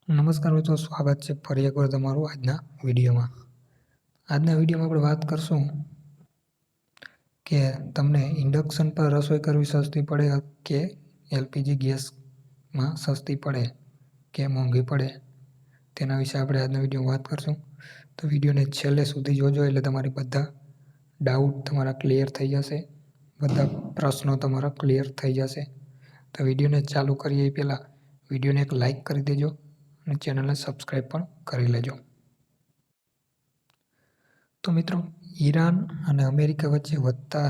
નમસ્કાર મિત્રો, સ્વાગત છે ફરી એકવાર તમારું આજના વિડીયોમાં. આજના વિડીયોમાં આપણે વાત કરશું કે તમને ઇન્ડક્શન પર રસોઈ કરવી સસ્તી પડે કે એલપીજી ગેસમાં સસ્તી પડે કે મોંઘી પડે, તેના વિશે આપણે આજના વિડીયોમાં વાત કરશું. તો વિડીયોને છેલ્લે સુધી જોજો એટલે તમારી બધા ડાઉટ તમારા ક્લિયર થઈ જશે, બધા પ્રશ્નો તમારા ક્લિયર થઈ જશે. તો વિડીયોને ચાલુ કરીએ એ પહેલાં વિડીયોને એક લાઇક કરી દેજો અને ચેનલને સબસ્ક્રાઈબ પણ કરી લેજો. તો મિત્રો, ઈરાન અને અમેરિકા વચ્ચે વધતા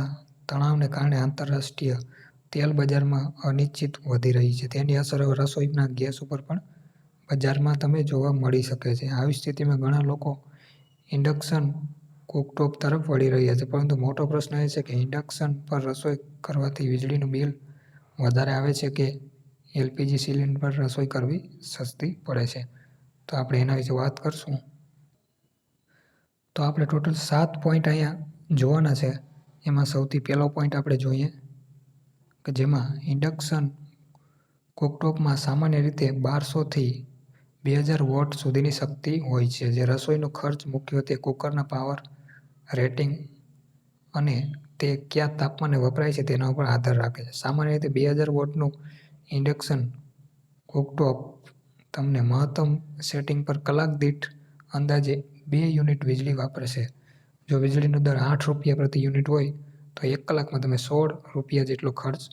તણાવને કારણે આંતરરાષ્ટ્રીય તેલ બજારમાં અનિશ્ચિત વધી રહી છે. તેની અસર હવે રસોઈના ગેસ ઉપર પણ બજારમાં તમે જોવા મળી શકે છે. આવી સ્થિતિમાં ઘણા લોકો ઇન્ડક્શન કુકટોપ તરફ વળી રહ્યા છે, પરંતુ મોટો પ્રશ્ન એ છે કે ઇન્ડક્શન પર રસોઈ કરવાથી વીજળીનું બિલ વધારે આવે છે કે એલપીજી સિલિન્ડર પર રસોઈ કરવી સસ્તી પડે છે. તો આપણે એના વિશે વાત કરશું. તો આપણે ટોટલ 7 પોઈન્ટ અહીંયા જોવાના છે. એમાં સૌથી પહેલો પોઈન્ટ આપણે જોઈએ કે જેમાં ઇન્ડક્શન કુકટોપમાં સામાન્ય રીતે 1200થી 2000 વોટ સુધીની શક્તિ હોય છે. જે રસોઈનો ખર્ચ મુખ્યત્વે કુકરના પાવર રેટિંગ અને તે કયા તાપમાને વપરાય છે તેના ઉપર આધાર રાખે છે. સામાન્ય રીતે 2000 વોટનું ઇન્ડક્શન કુકટોપ તમને મહત્તમ સેટિંગ પર કલાક દીઠ અંદાજે 2 યુનિટ વીજળી વાપરશે. જો વીજળીનો દર ₹8 પ્રતિ યુનિટ હોય તો 1 કલાકમાં તમે ₹16 જેટલો ખર્ચ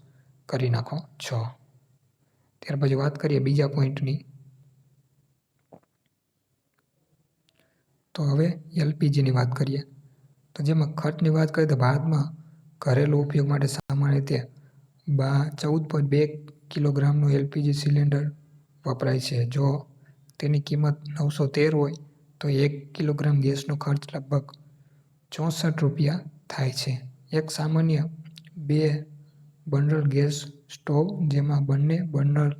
કરી નાખો છો. ત્યાર પછી વાત કરીએ બીજા પોઈન્ટની. તો હવે એલપીજીની વાત કરીએ. તો જેમાં ખર્ચની વાત કરીએ તો ભારતમાં ઘરેલું ઉપયોગ માટે સામાન્ય રીતે 14.2 કિલોગ્રામનું એલપીજી સિલિન્ડર વપરાય છે. જો તેની કિંમત ₹913 હોય તો 1 કિલોગ્રામ ગેસનો ખર્ચ લગભગ ₹64 થાય છે. એક સામાન્ય 2 બર્નર ગેસ સ્ટોવ જેમાં બંને બર્નર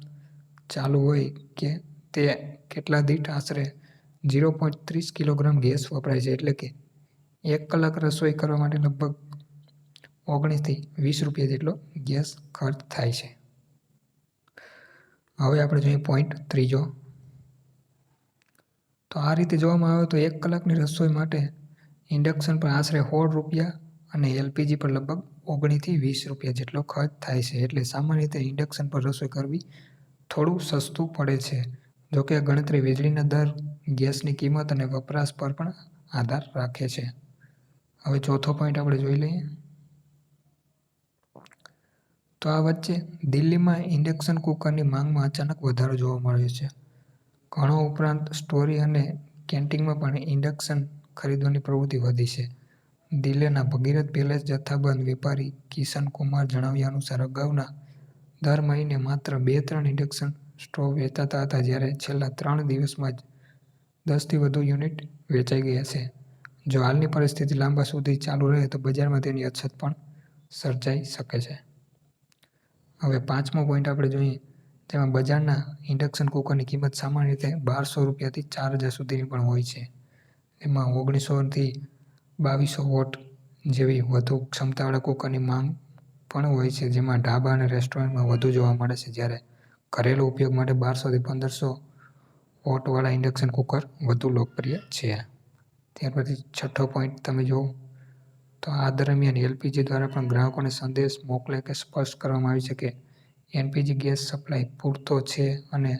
ચાલુ હોય કે તે કેટલા દીઠ આશરે 0.30 કિલોગ્રામ ગેસ વપરાય છે. એટલે કે 1 કલાક રસોઈ કરવા માટે લગભગ ₹19થી ₹20 જેટલો ગેસ ખર્ચ થાય છે. હવે આપણે જોઈએ પોઈન્ટ ત્રીજો. તો આ રીતે જોવામાં આવે તો 1 કલાકની રસોઈ માટે ઇન્ડક્શન પર આશરે ₹16 અને એલપીજી પર લગભગ ₹19થી ₹20 જેટલો ખર્ચ થાય છે. એટલે સામાન્ય રીતે ઇન્ડક્શન પર રસોઈ કરવી થોડું સસ્તું પડે છે. જોકે આ ગણતરી વીજળીના દર, ગેસની કિંમત અને વપરાશ પર પણ આધાર રાખે છે. હવે ચોથો પોઈન્ટ આપણે જોઈ લઈએ. તો આ વચ્ચે દિલ્હીમાં ઇન્ડક્શન કુકરની માંગમાં અચાનક વધારો જોવા મળ્યો છે. ઘણો ઉપરાંત સ્ટોરી અને કેન્ટીનમાં પણ ઇન્ડક્શન ખરીદવાની પ્રવૃત્તિ વધી છે. દિલ્હીના ભગીરથ પેલેસ જથ્થાબંધ વેપારી કિશન કુમાર જણાવ્યા અનુસાર અગાઉના દર મહિને માત્ર 2-3 ઇન્ડક્શન સ્ટોવ વેચાતા હતા, જ્યારે છેલ્લા 3 દિવસમાં જ 10થી વધુ યુનિટ વેચાઈ ગયા છે. જો હાલની પરિસ્થિતિ લાંબા સુધી ચાલુ રહે તો બજારમાં તેની અછત પણ સર્જાઈ શકે છે. હવે પાંચમો પોઈન્ટ આપણે જોઈએ, જેમાં બજારના ઇન્ડક્શન કુકરની કિંમત સામાન્ય રીતે ₹1200થી ₹4000 સુધીની પણ હોય છે. એમાં 1900થી 2200 વોટ જેવી વધુ ક્ષમતાવાળા કુકરની માંગ પણ હોય છે, જેમાં ઢાબા અને રેસ્ટોરન્ટમાં વધુ જોવા મળે છે. જ્યારે ઘરેલું ઉપયોગ માટે 1200થી 1500 વોટવાળા ઇન્ડક્શન કુકર વધુ લોકપ્રિય છે. ત્યાર પછી છઠ્ઠો પોઈન્ટ તમે જુઓ તો આ દરમિયાન એલપીજી દ્વારા પણ ગ્રાહકોને સંદેશ મોકલે કે સ્પષ્ટ કરવામાં આવ્યું છે કે એલપીજી ગેસ સપ્લાય પૂરતો છે અને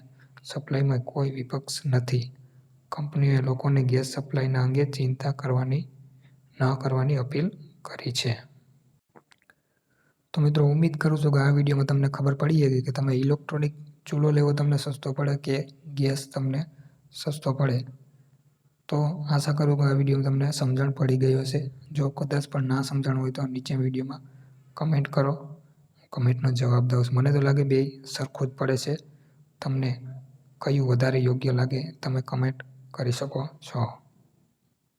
સપ્લાયમાં કોઈ વિક્ષેપ નથી. કંપનીઓએ લોકોને ગેસ સપ્લાયના અંગે ચિંતા ન કરવાની અપીલ કરી છે. તો મિત્રો, ઉમ્મીદ કરું છું કે આ વિડીયોમાં તમને ખબર પડી હતી કે તમે ઇલેક્ટ્રોનિક ચૂલો લેવો તમને સસ્તો પડે કે ગેસ તમને સસ્તો પડે. તો આશા કરું કે આ વિડીયોમાં તમને સમજણ પડી ગઈ હશે. જો કદાચ પણ ના સમજણ હોય તો નીચે વિડીયોમાં કમેન્ટ કરો, કમેન્ટનો જવાબ દઉં. મને તો લાગે બેય સરખું જ પડે છે. તમને કયું વધારે યોગ્ય લાગે તમે કમેન્ટ કરી શકો છો.